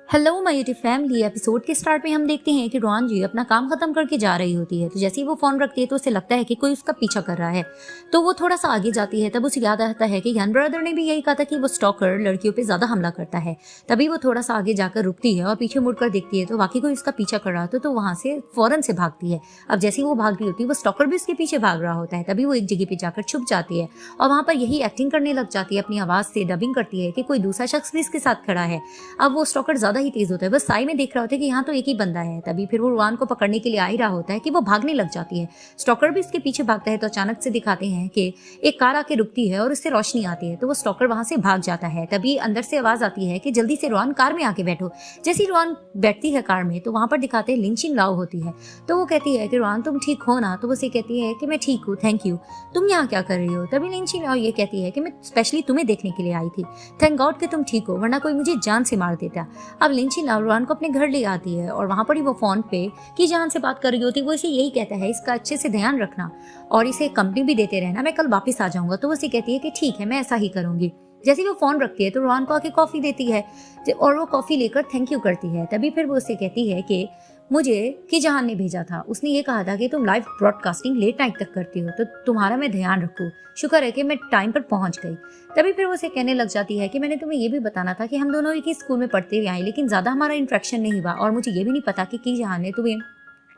Hello my YouTube family. Episode के start में हम देखते हैं कि रोहान जी अपना काम खत्म करके जा रही होती है। तो जैसे ही वो फोन रखती है तो उसे लगता है कि कोई उसका पीछा कर रहा है। तो वो थोड़ा सा आगे जाती है, तब उसे याद आता है कि यंग ब्रदर ने भी यही कहा था कि वो स्टॉकर लड़कियों पे ज्यादा हमला करता है। तभी वो थोड़ा सा आगे जाकर रुकती है और पीछे मुड़कर देखती है तो वाकई कोई उसका पीछा कर रहा होता है। तो वहां से फौरन से भागती है। अब जैसे ही वो भाग रही होती है वो स्टॉकर भी उसके पीछे भाग रहा होता है। तभी वो एक जगह पे जाकर छुप जाती है और वहां पर यही एक्टिंग करने लग जाती है, अपनी आवाज से डबिंग करती है कि कोई दूसरा शख्स भी इसके साथ खड़ा है। अब वो स्टॉकर ज्यादा ही तेज होता है, बस में देख रहा होता है कि यहाँ तो एक ही बंदा है। तभी फिर वो रोहान को पकड़ने के लिए आ ही रहा होता है कि वो भागने लग जाती है। स्टॉकर भी इसके पीछे भागता है तो अचानक से दिखाते हैं कि एक कार आके रुकती है और उससे रोशनी आती है। तो वो स्टॉकर वहां से भाग जाता है। तभी अंदर से आवाज आती है कि जल्दी से रोहान कार में आके बैठो। जैसे ही रोहान बैठती है कार में तो वहां पर दिखाते हैं लिंचिन लाओ होती है। तो वो कहती है कि रोहान तुम ठीक हो ना? तो वो उसे कहती है कि मैं ठीक हूँ, थैंक यू। तुम यहाँ क्या कर रही हो? तभी लिंचिन लाओ ये कहती है कि मैं स्पेशली तुम्हें देखने के लिए आई थी। थैंक गॉड कि तुम ठीक हो, वरना कोई मुझे जान से मार देता। अब लिंचिन लाओ रोहान को अपने घर ले आती है और वहां पर ही वो फोन पे की जान से बात कर रही होती है। वो इसे यही कहता है इसका अच्छे से ध्यान रखना और इसे कंपनी भी देते रहना, मैं कल वापस आ जाऊंगा। तो वो इसे कहती है कि ठीक है, मैं ऐसा ही करूंगी। जैसे वो फोन रखती है तो रोहान को आके कॉफी देती है और वो कॉफी लेकर थैंक यू करती है। तभी फिर वो उसे कहती है कि मुझे की जहान ने भेजा था, उसने ये कहा था कि तुम लाइव ब्रॉडकास्टिंग लेट नाइट तक करती हो तो तुम्हारा मैं ध्यान रखूं। शुक्र है कि मैं टाइम पर पहुंच गई। तभी फिर वो उसे कहने लग जाती है कि मैंने तुम्हें ये भी बताना था कि हम दोनों एक ही स्कूल में पढ़ते हुए आए, लेकिन ज्यादा हमारा इंटरेक्शन नहीं हुआ और मुझे ये भी नहीं पता कि की जहान ने तुम्हें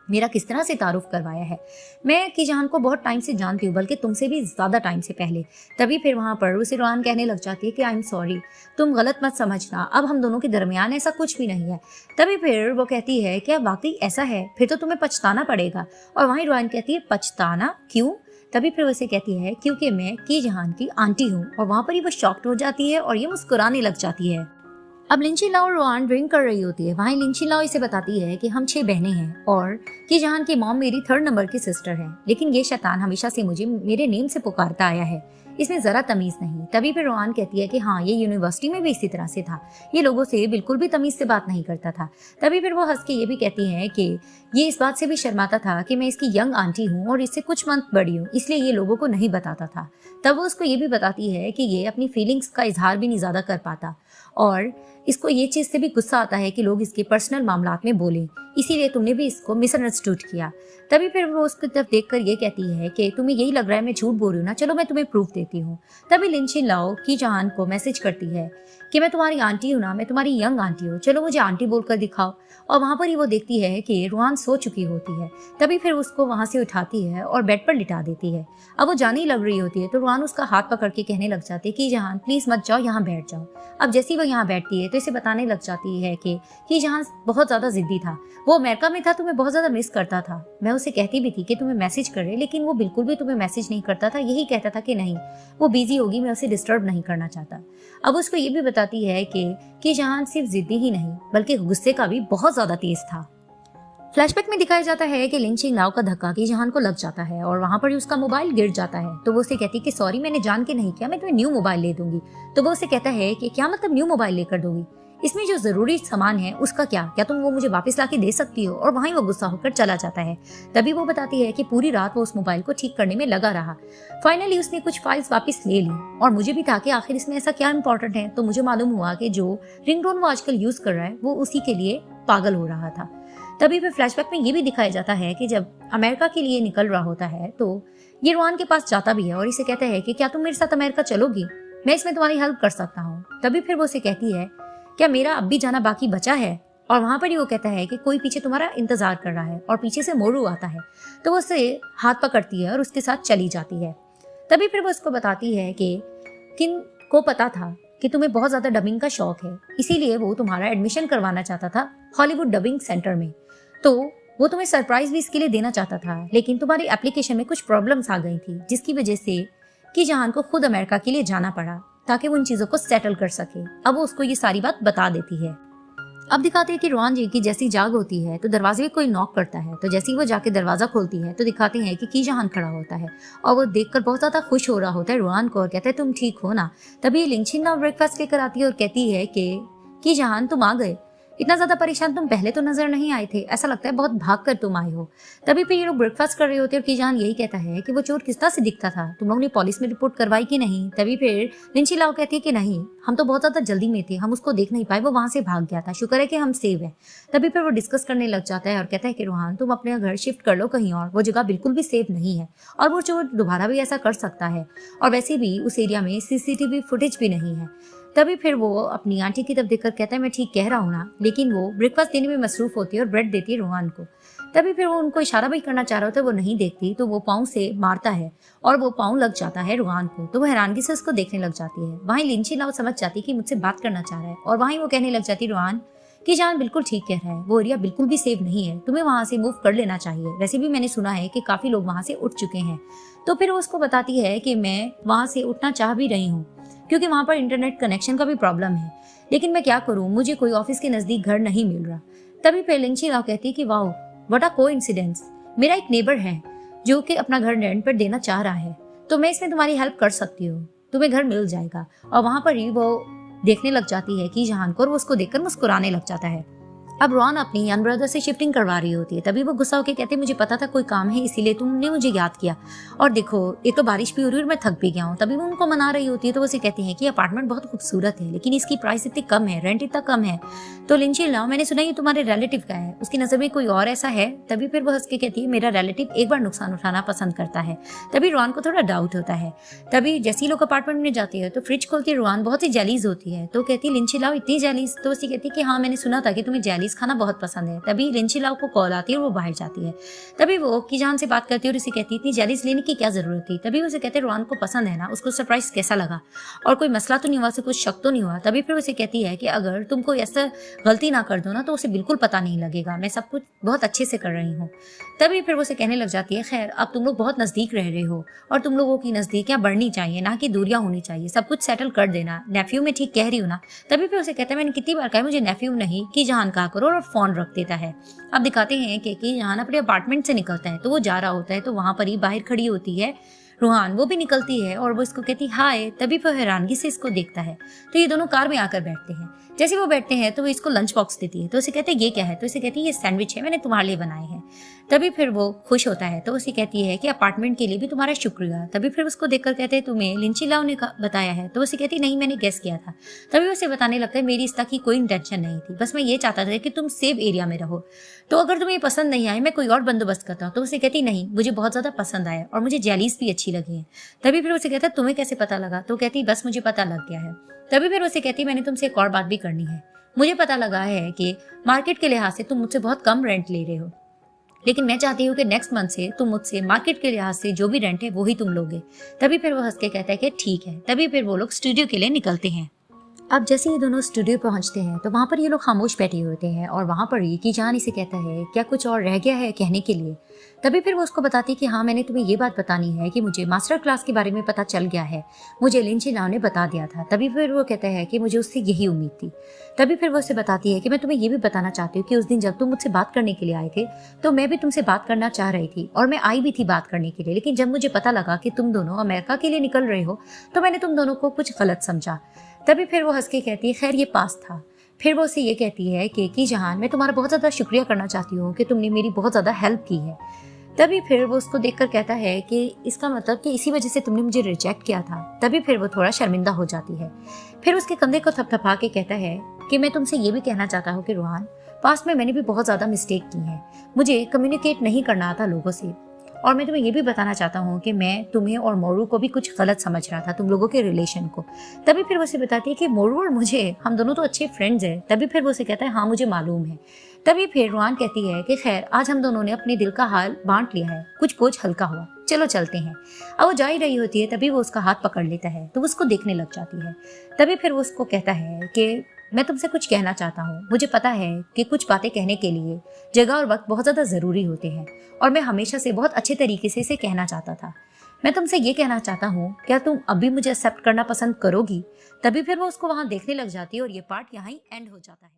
मेरा किस तरह से तारुफ करवाया है। मैं की जहान को बहुत टाइम से जानती हूँ, बल्कि तुमसे भी ज्यादा टाइम से पहले। तभी फिर वहां पर उसे रोहान कहने लग जाती है कि आई एम सॉरी, तुम गलत मत समझना, अब हम दोनों के दरमियान ऐसा कुछ भी नहीं है। तभी फिर वो कहती है कि वाकई ऐसा है, फिर तो तुम्हें पछताना पड़ेगा। और वहीं रोहान कहती है पछताना क्यों? तभी फिर उसे कहती है क्योंकि मैं की जहान की आंटी हूँ। और वहां पर ही वो शॉक्ड हो जाती है और ये मुस्कुराने लग जाती है। अब लिंचिन लाओ और रोहान ड्रिंक कर रही होती है। वहीं लिंचिन लाओ इसे बताती है कि हम 6 बहनें हैं और कि जहान की मॉम मेरी 3rd नंबर की सिस्टर है, लेकिन ये शैतान हमेशा से मुझे मेरे नेम से पुकारता आया है, इसमें जरा तमीज नहीं। तभी फिर रोहान कहती है कि हाँ, ये यूनिवर्सिटी में भी इसी तरह से था, ये लोगों से बिल्कुल भी तमीज से बात नहीं करता था। तभी फिर वो हंस के ये भी कहती है कि ये इस बात से भी शर्माता था कि मैं इसकी यंग आंटी हूँ और इससे कुछ मंथ बड़ी हूँ, इसलिए ये लोगों को नहीं बताता था। तब वो उसको ये भी बताती है कि ये अपनी फीलिंग्स का इजहार भी नहीं ज्यादा कर पाता और इसको ये चीज से भी गुस्सा आता है कि लोग इसके पर्सनल मामलात में बोलें, इसीलिए तुमने भी इसको मिसअंडरस्टूड किया। तभी फिर वो उसकी तरफ देखकर ये कहती है कि तुम्हें यही लग रहा है मैं झूठ बोल रही हूँ ना, चलो मैं तुम्हें प्रूफ देती हूँ। तभी लिंचिन लाओ की जहान को मैसेज करती है कि मैं तुम्हारी आंटी हूँ ना, मैं तुम्हारी यंग आंटी हूँ, चलो मुझे आंटी बोलकर दिखाओ। और वहां पर ही वो देखती है कि रोहान सो चुकी होती है। तभी फिर उसको वहां से उठाती है और बेड पर लिटा देती है। अब वो जाने ही लग रही होती है तो रोहान उसका हाथ पकड़ के कहने लग जाते कि जहान प्लीज मत जाओ, यहाँ बैठ जाओ। अब जैसे ही वो यहाँ बैठती है तो इसे बताने लग जाती है कि जहान बहुत ज्यादा जिद्दी था, वो अमेरिका में था, तुम्हें बहुत ज्यादा मिस करता था। मैं उसे कहती भी थी कि तुम्हें मैसेज करे, लेकिन वो बिल्कुल भी तुम्हें मैसेज नहीं करता था, यही कहता था कि नहीं वो बिजी होगी, मैं उसे डिस्टर्ब नहीं करना चाहता। अब उसको ये भी बताती है कि जहान सिर्फ जिद्दी ही नहीं बल्कि गुस्से का भी बहुत ज्यादा तेज था। फ्लैशबैक में दिखाया जाता है कि लिंचिन लाओ का धक्का की जहान को लग जाता है और वहां पर ही उसका मोबाइल गिर जाता है। तो वो उसे कहती है कि सॉरी, मैंने जान के नहीं किया, मैं तुम्हें न्यू मोबाइल ले दूंगी। तो वो उसे कहता है कि क्या मतलब न्यू मोबाइल लेकर दोगी, इसमें जो जरूरी सामान है उसका क्या तुम वो मुझे वापस लाके दे सकती हो? और वहीं वो गुस्सा होकर चला जाता है। तभी वो बताती है कि पूरी रात वो उस मोबाइल को ठीक करने में लगा रहा। फाइनली उसने कुछ फाइल्स वापस ले ली और मुझे भी था कि आखिर इसमें ऐसा क्या इंपॉर्टेंट है। तो मुझे मालूम हुआ कि जो रिंगटोन वो आजकल यूज कर रहा है वो उसी के लिए पागल हो रहा था। तभी फिर फ्लैशबैक में ये भी दिखाया जाता है कि जब अमेरिका के लिए निकल रहा होता है तो ये रोहान के पास जाता भी है और इसे कहता है कि क्या तुम मेरे साथ अमेरिका चलोगी, मैं इसमें तुम्हारी हेल्प कर सकता हूँ। तभी फिर वो उसे कहती है क्या मेरा अब भी जाना बाकी बचा है? और वहां पर ही वो कहता है कि कोई पीछे तुम्हारा इंतजार कर रहा है और पीछे से मोरू आता है। तो वो उसे हाथ पकड़ती है और उसके साथ चली जाती है। तभी फिर वो उसको बताती है कि किन को पता था कि तुम्हें बहुत ज्यादा डबिंग का शौक है, इसीलिए वो तुम्हारा एडमिशन करवाना चाहता था हॉलीवुड डबिंग सेंटर में। तो वो तुम्हें सरप्राइज भी इसके लिए देना चाहता था, लेकिन तुम्हारी एप्लीकेशन में कुछ प्रॉब्लम्स आ गई थी जिसकी वजह से कि जहान को खुद अमेरिका के लिए जाना पड़ा ताकि वो उन चीजों को सेटल कर सके। अब वो उसको ये सारी बात बता देती है। अब दिखाते हैं कि रोहान जी की जैसी जाग होती है तो दरवाजे में कोई नॉक करता है। तो जैसे ही वो जाके दरवाजा खोलती है तो दिखाते हैं कि की जहान खड़ा होता है और वो देखकर बहुत ज्यादा खुश हो रहा होता है रोहान को और कहता है तुम ठीक हो ना। तभी लिंचिन लाओ ब्रेकफास्ट लेकर आती है और कहती है कि जहान तुम आ गए, इतना ज्यादा परेशान तुम पहले तो नजर नहीं आए थे, ऐसा लगता है बहुत भाग कर तुम आए हो। तभी फिर ये लोग ब्रेकफास्ट कर रहे होते हैं और कीजान यही कहता है कि वो चोर किस तरह से दिखता था, तुम लोग ने पुलिस में रिपोर्ट करवाई कि नहीं। तभी फिर लिंची लाओ कहती है कि नहीं, हम तो बहुत ज्यादा जल्दी में थे, हम उसको देख नहीं पाए, वो वहां से भाग गया था, शुक्र है कि हम सेव है। तभी फिर वो डिस्कस करने लग जाता है और कहता है कि रोहान तुम अपने घर शिफ्ट कर लो कहीं और, वो जगह बिल्कुल भी सेफ नहीं है और वो चोर दोबारा भी ऐसा कर सकता है, और वैसे भी उस एरिया में सीसीटीवी फुटेज भी नहीं है। तभी फिर वो अपनी आंटी की तरफ देखकर कहता है मैं ठीक कह रहा हूँ ना, लेकिन वो ब्रेकफास्ट देने में मसरूफ होती है और ब्रेड देती है रोहान को। तभी फिर वो उनको इशारा भी करना चाह रहा होता है, वो नहीं देखती तो वो पाँव से मारता है और वो पाँव लग जाता है रोहान को, तो वो हैरानगी से उसको देखने लग जाती है। वहीं लिंची लाओ समझ जाती कि मुझसे बात करना चाह रहा है और वहीं वो कहने लग जाती रोहान कि जान बिल्कुल ठीक कह रहा है, वो एरिया बिल्कुल भी सेफ नहीं है, तुम्हें वहां से मूव कर लेना चाहिए, वैसे भी मैंने सुना है कि काफी लोग वहां से उठ चुके हैं। तो फिर वो उसको बताती है कि मैं वहां से उठना चाह भी रही हूँ क्योंकि वहां पर इंटरनेट कनेक्शन का भी प्रॉब्लम है, लेकिन मैं क्या करूँ, मुझे कोई ऑफिस के नजदीक घर नहीं मिल रहा। तभी फिर लिंची लाओ कहती कि वाओ व्हाट अ कोइंसिडेंस, मेरा एक नेबर है जो कि अपना घर रेंट पर देना चाह रहा है, तो मैं इसमें तुम्हारी हेल्प कर सकती हूँ, तुम्हें घर मिल जाएगा। और वहां पर ही वो देखने लग जाती है कि जहान को, और वो उसको देखकर मुस्कुराने लग जाता है। अब रॉन अपनी यंग ब्रदर से शिफ्टिंग करवा रही होती है। तभी वो गुस्सा होकर कहते मुझे पता था कोई काम है इसीलिए तुमने मुझे याद किया, और देखो एक तो बारिश भी हो रही है और मैं थक भी गया हूँ। तभी वो उनको मना रही होती है तो वो उसे कहती है कि अपार्टमेंट बहुत खूबसूरत है लेकिन इसकी प्राइस इतनी कम है, रेंट इतना कम है। तो लिंची लाओ मैंने सुना ये तुम्हारे रिलेटिव का है, उसकी नजर में कोई और ऐसा है। तभी फिर वो हंस के कहती है मेरा रिलेटिव एक बार नुकसान उठाना पसंद करता है। तभी रॉन को थोड़ा डाउट होता है। तभी जैसे ही लोग अपार्टमेंट में जाते हैं तो फ्रिज खोलती है, रॉन बहुत ही जेलीज होती है, तो कहती है लिंची लाओ इतनी जेलीज, तो उसी कहती है कि हाँ मैंने सुना था कि तुम्हें जेलीज खाना बहुत पसंद है। तभी लिंची लाओ को कॉल आती है और वो बाहर जाती है। तभी वो कीजान से बात करती है और उसे कहती है इतनी जेलीज लेने की क्या जरूरत थी। तभी उसे कहते हैं रोहान को पसंद है ना, उसको सरप्राइज कैसा लगा और कोई मसला तो नहीं हुआ, उसे कुछ शक तो नहीं हुआ। तभी फिर उसे कहती है कि अगर तुम कोई ऐसा गलती ना कर दो ना तो उसे बिल्कुल पता नहीं लगेगा, मैं सब कुछ बहुत अच्छे से कर रही हूँ। तभी फिर वो उसे कहने लग जाती है खैर अब तुम लोग बहुत नजदीक रह रहे हो और तुम लोगों की नजदीकियां बढ़नी चाहिए ना कि दूरियां होनी चाहिए, सब कुछ सेटल कर देना, नेफ्यू में ठीक कह रही हूँ ना। तभी फिर उसे कहता है मैंने कितनी बार कहा मुझे नेफ्यू नहीं कि जहान कहा करो, और फोन रख देता है। अब दिखाते हैं कि जहान अपने अपार्टमेंट से निकलता है तो वो जा रहा होता है, तो वहां पर ही बाहर खड़ी होती है रूहान, वो भी निकलती है और वो इसको कहती हाय। तभी वो हैरानगी से इसको देखता है, तो ये दोनों कार में आकर बैठते हैं। जैसे वो बैठते हैं तो वो इसको लंच बॉक्स देती है, तो उसे कहते हैं ये क्या है, तो इसे कहती है ये सैंडविच है, मैंने तुम्हारे लिए बनाए हैं। तभी फिर वो खुश होता है, तो उसे कहती है कि अपार्टमेंट के लिए भी तुम्हारा शुक्रिया। तभी फिर उसको देखकर कहते हैं तुम्हें लिंची लाओ ने बताया है, तो उसे कहती नहीं मैंने गेस किया था। तभी उसे बताने लगता है मेरी इस तरह की कोई इंटेंशन नहीं थी, बस मैं ये चाहता था कि तुम सेफ एरिया में रहो, तो अगर तुम्हें पसंद नहीं आए मैं कोई और बंदोबस्त करता हूँ। तो उसे कहती नहीं मुझे बहुत ज्यादा पसंद आया और मुझे जेलीज भी अच्छी लगी है। तभी फिर उसे कहता है तुम्हें कैसे पता लगा, तो कहती बस मुझे पता लग गया है। तभी फिर उसे कहती मैंने तुमसे एक और बात भी करनी है, मुझे पता लगा है कि मार्केट के लिहाज से तुम मुझसे बहुत कम रेंट ले रहे हो, लेकिन मैं चाहती हूँ कि नेक्स्ट मंथ से तुम मुझसे मार्केट के लिहाज से जो भी रेंट है वो ही तुम लोगे। तभी फिर वो हंस के कहता है कि ठीक है। तभी फिर वो लोग स्टूडियो के लिए निकलते हैं। अब जैसे ये दोनों स्टूडियो पहुंचते हैं तो वहां पर ये लोग खामोश बैठे होते हैं और वहां पर ये की जान इसे कहता है क्या कुछ और रह गया है कहने के लिए। तभी फिर वो उसको बताती है कि हाँ मैंने तुम्हें ये बात बतानी है कि मुझे मास्टर क्लास के बारे में पता चल गया है, मुझे लिंची लाओ ने बता दिया था। तभी फिर वो कहता है कि मुझे उससे यही उम्मीद थी। तभी फिर वो उसे बताती है कि मैं तुम्हें ये भी बताना चाहती हूँ कि उस दिन जब तुम मुझसे बात करने के लिए आए थे तो मैं भी तुमसे बात करना चाह रही थी और मैं आई भी थी बात करने के लिए, लेकिन जब मुझे पता लगा कि तुम दोनों अमेरिका के लिए निकल रहे हो तो मैंने तुम दोनों को कुछ गलत समझा। तभी फिर वो हंस के कहती है खैर ये पास था। फिर वो उसे ये कहती है कि जहान मैं तुम्हारा बहुत ज़्यादा शुक्रिया करना चाहती हूँ कि तुमने मेरी बहुत ज़्यादा हेल्प की है। तभी फिर वो उसको देखकर कहता है कि इसका मतलब कि इसी वजह से तुमने मुझे रिजेक्ट किया था। तभी फिर वो थोड़ा शर्मिंदा हो जाती है। फिर उसके कंधे को थपथपा के कहता है कि मैं तुमसे ये भी कहना चाहता हूँ कि रोहान पास्ट में मैंने भी बहुत ज़्यादा मिस्टेक की है, मुझे कम्युनिकेट नहीं करना आता लोगों से, और मैं तुम्हें ये भी बताना चाहता हूँ कि मैं तुम्हें और मोरू को भी कुछ गलत समझ रहा था, तुम लोगों के रिलेशन को। तभी फिर वो उसे बताती है कि मोरू और मुझे हम दोनों तो अच्छे फ्रेंड्स हैं। तभी फिर वो उसे कहता है हाँ मुझे मालूम है। तभी फिर रोहान कहती है कि खैर आज हम दोनों ने अपने दिल का हाल बांट लिया है, कुछ बोझ हल्का हुआ, चलो चलते हैं। अब वो जा ही रही होती है तभी वो उसका हाथ पकड़ लेता है तो वो उसको देखने लग जाती है। तभी फिर वो उसको कहता है कि मैं तुमसे कुछ कहना चाहता हूँ, मुझे पता है कि कुछ बातें कहने के लिए जगह और वक्त बहुत ज़्यादा ज़रूरी होते हैं और मैं हमेशा से बहुत अच्छे तरीके से इसे कहना चाहता था। मैं तुमसे ये कहना चाहता हूँ क्या तुम अभी मुझे एक्सेप्ट करना पसंद करोगी। तभी फिर वो उसको वहाँ देखने लग जाती है और ये पार्ट यहाँ ही एंड हो जाता है।